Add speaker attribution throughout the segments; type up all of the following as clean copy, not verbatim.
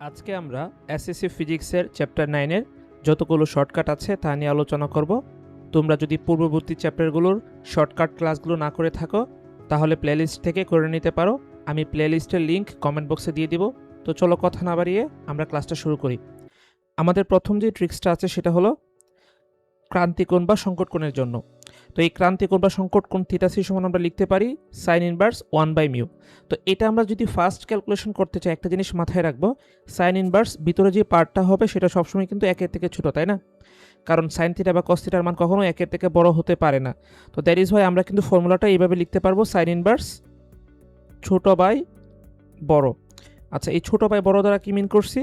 Speaker 1: আজকে আমরা এসএসসি ফিজিক্সের চ্যাপ্টার 9-এর যতগুলো শর্টকাট আছে তা নিয়ে আলোচনা করব। তোমরা যদি পূর্ববর্তী চ্যাপ্টারগুলোর শর্টকাট ক্লাসগুলো না করে থাকো তাহলে প্লেলিস্ট থেকে করে নিতে পারো। আমি প্লেলিস্টের লিংক কমেন্ট বক্সে দিয়ে দিব। তো চলো কথা না বাড়িয়ে আমরা ক্লাসটা শুরু করি। আমাদের প্রথম যে ট্রিক্সটা আছে সেটা হলো ক্রান্তিকোণ বা সংকটকোণের জন্য। তো এই ক্রান্তিকোণ বা সংকটকোণ থিটা সি সমান আমরা লিখতে পারি সাইন ইনভার্স 1/μ। তো এটা আমরা যদি ফার্স্ট ক্যালকুলেশন করতে চাই একটা জিনিস মাথায় রাখবো, সাইন ইনভার্স ভিতরে যে পার্টটা হবে সেটা সবসময় কিন্তু একের থেকে ছোট, তাই না? কারণ সাইন থিটা বা কস থিটার মান কখনো একের থেকে বড় হতে পারে না। তো দ্যাট ইজ ওয়াই আমরা কিন্তু ফর্মুলাটা এইভাবে লিখতে পারবো সাইন ইনভার্স ছোট বাই বড়। আচ্ছা, এই ছোট বাই বড় দ্বারা কি মিন করছি?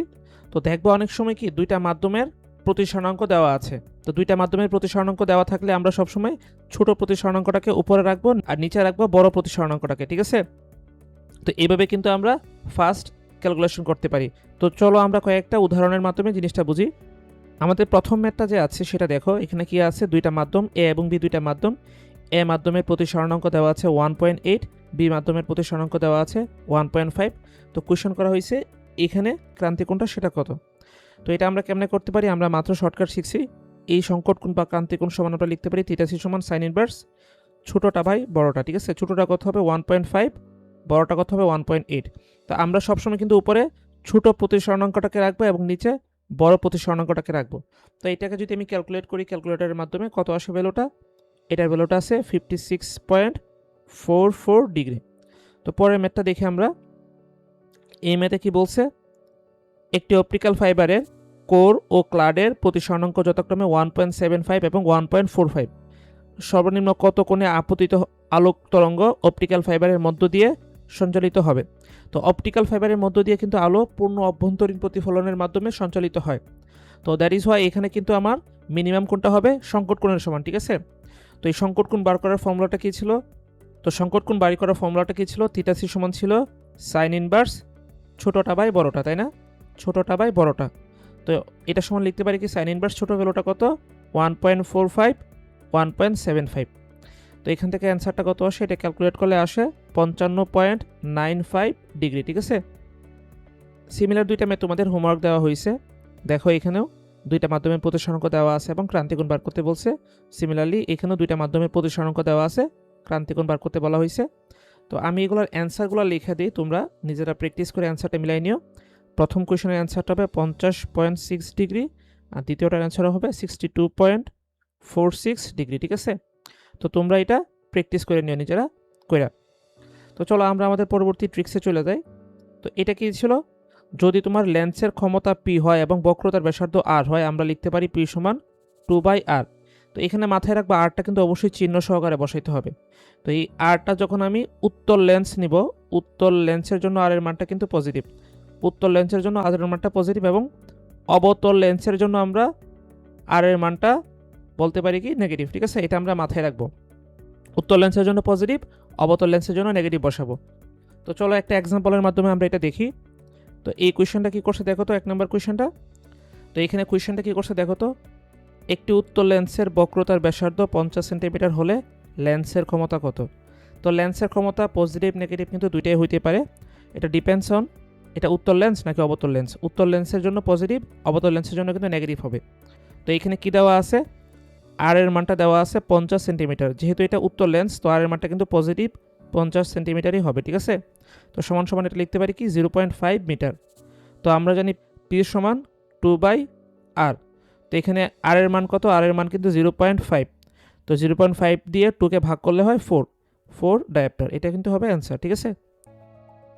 Speaker 1: তো দেখবো অনেক সময় কি দুইটা মাধ্যমের প্রতিসরণাঙ্ক দেওয়া আছে। তো দুইটা মাধ্যমের প্রতিসরণাঙ্ক দেওয়া থাকলে আমরা সবসময় ছোট প্রতিসরণাঙ্কটাকে উপরে রাখবো আর নিচে রাখবো বড় প্রতিসরণাঙ্কটাকে, ঠিক আছে? তো এইভাবে কিন্তু আমরা ফার্স্ট ক্যালকুলেশন করতে পারি। তো চলো আমরা কয়েকটা উদাহরণের মাধ্যমে জিনিসটা বুঝি। আমাদের প্রথম ম্যাথটা যে আছে সেটা দেখো, এখানে কি আছে, দুইটা মাধ্যম এ এবং বি, দুইটা মাধ্যম। এ মাধ্যমের প্রতিসরণাঙ্ক দেওয়া আছে 1.8, বি মাধ্যমের প্রতিসরণাঙ্ক দেওয়া আছে 1.5। তো কোয়েশ্চেন করা হয়েছে এখানে ক্রান্তিকোণটা সেটা কত। তো এটা আমরা কেমনে করতে পারি? আমরা মাত্র শর্টকাট শিখছি। এই সংকটকোণ বা ক্রান্তিকোণ সমান আমরা লিখতে পারি থিটা সি সমান সাইন ইনভার্স ছোটটা বাই বড়টা, ঠিক আছে? ছোটটা কত হবে 1.5, বড়টা কত হবে 1.8। তো আমরা সবসময় কিন্তু উপরে ছোট প্রতিসরণাঙ্কটাকে রাখবো এবং নিচে বড় প্রতিসরণাঙ্কটাকে রাখবো। তো এটাকে যদি আমি ক্যালকুলেট করি ক্যালকুলেটরের মাধ্যমে, কত আসে ভ্যালুটা? এটার ভ্যালুটা আছে 56.44 ডিগ্রি। তো পরের ম্যাথটা দেখি আমরা। এই ম্যাথে কি বলছে? একটি অপটিক্যাল ফাইবারের কোর ও ক্লাডের প্রতিসরণাঙ্ক যথাক্রমে 1.75 এবং 1.45। সর্বনিম্ন কত কোণে আপতিত আলোক তরঙ্গ অপটিক্যাল ফাইবারের মধ্য দিয়ে সঞ্চালিত হবে। তো অপটিক্যাল ফাইবারের মধ্য দিয়ে কিন্তু আলো পূর্ণ অভ্যন্তরীণ প্রতিফলনের মাধ্যমে সঞ্চালিত হয়। তো দ্যাট ইজ ওয়াই এখানে কিন্তু আমার মিনিমাম কোণটা হবে সংকটকোণের সমান, ঠিক আছে? তো এই সংকটকোণ বার করার ফর্মুলাটা কী ছিল? তো সংকটকোণ বাড়ি করার ফর্মুলাটা কী ছিল? থিটা সি সমান ছিল সাইন ইনভার্স ছোটটা বাই বড়টা, তাই না? ছোটটা বাই বড়টা। তো এটা সমান লিখতে পারি কি সাইন ইনভার্স ছোট ভ্যালুটা কত? 1.45, 1.75। তো এখান থেকে অ্যান্সারটা কত আসে? এটা ক্যালকুলেট করলে আসে 55.95 ডিগ্রি, ঠিক আছে? সিমিলার দুইটা ম্যাথ তোমাদের হোমওয়ার্ক দেওয়া হয়েছে। দেখো এখানেও দুইটা মাধ্যমের প্রতিসরণাঙ্ক দেওয়া আছে এবং ক্রান্তিকোণ বার করতে বলছে। সিমিলারলি এখানেও দুইটা মাধ্যমের প্রতিসরণাঙ্ক দেওয়া আছে, ক্রান্তিকোণ বার করতে বলা হয়েছে। তো আমি এগুলোর অ্যান্সারগুলো লিখে দিই, তোমরা নিজেরা প্র্যাকটিস করে অ্যান্সারটা মিলাই নিও। প্রথম কোয়েশনের অ্যান্সারটা হবে 50.6 ডিগ্রি আর দ্বিতীয়টার অ্যান্সার হবে 62.46 ডিগ্রি, ঠিক আছে? তো তোমরা এটা প্র্যাকটিস করে নিও নিজেরা কইরা। তো চলো আমরা আমাদের পরবর্তী ট্রিক্সে চলে যাই। তো এটা কি ছিল? যদি তোমার লেন্সের ক্ষমতা পি হয় এবং বক্রতার ব্যাসার্ধ আর হয়, আমরা লিখতে পারি পি সমান 2/r। তো এখানে মাথায় রাখবা আরটা কিন্তু অবশ্যই চিহ্ন সহকারে বসাইতে হবে। তো এই আরটা যখন আমি উত্তল লেন্স নিব, উত্তল লেন্সের জন্য আর এর মানটা কিন্তু পজিটিভ। উত্তল লেন্সের জন্য আর এর মানটা পজিটিভ এবং অবতল লেন্সের জন্য আমরা আর এর মানটা বলতে পারি কি নেগেটিভ, ঠিক আছে? এটা আমরা মাথায় রাখবো। উত্তল লেন্সের জন্য পজিটিভ, অবতল লেন্সের জন্য নেগেটিভ বসাবো। তো চলো একটা এক্সাম্পলের মাধ্যমে আমরা এটা দেখি। তো এই কোয়েশ্চেনটা কি করছে দেখো তো, 1 নম্বর কোয়েশ্চেনটা। তো এখানে কোয়েশ্চেনটা কি করছে দেখো তো, একটি উত্তল লেন্সের বক্রতার ব্যাসার্ধ 50 সেন্টিমিটার হলে লেন্সের ক্ষমতা কত? তো লেন্সের ক্ষমতা পজিটিভ নেগেটিভ কিন্তু দুইটাই হইতে পারে। এটা ডিপেন্ডস অন এটা উত্তল লেন্স নাকি অবতল লেন্স। উত্তল লেন্সের জন্য পজিটিভ, অবতল লেন্সের জন্য কিন্তু নেগেটিভ হবে। তো এখানে কি দেওয়া আছে? আর এর মানটা দেওয়া আছে 50 সেন্টিমিটার। যেহেতু এটা উত্তল লেন্স তো আর এর মানটা কিন্তু পজিটিভ 50 সেন্টিমিটারই হবে, ঠিক আছে? তো সমান সমান এটা লিখতে পারি কি 0.5 মিটার। তো আমরা জানি পি সমান 2/r। তো এখানে আর এর মান কত? আর এর মান কিন্তু 0.5। তো 0.5 দিয়ে 2কে ভাগ করলে হয় 4 ডায়োপ্টার। এটা কিন্তু হবে অ্যান্সার, ঠিক আছে?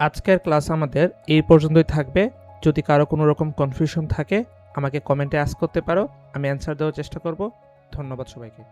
Speaker 1: আজকের ক্লাস আমাদের এই পর্যন্তই থাকবে। যদি কারো কোনো রকম কনফিউশন থাকে আমাকে কমেন্টে আস্ক করতে পারো, আমি অ্যান্সার দেওয়ার চেষ্টা করব। ধন্যবাদ সবাইকে।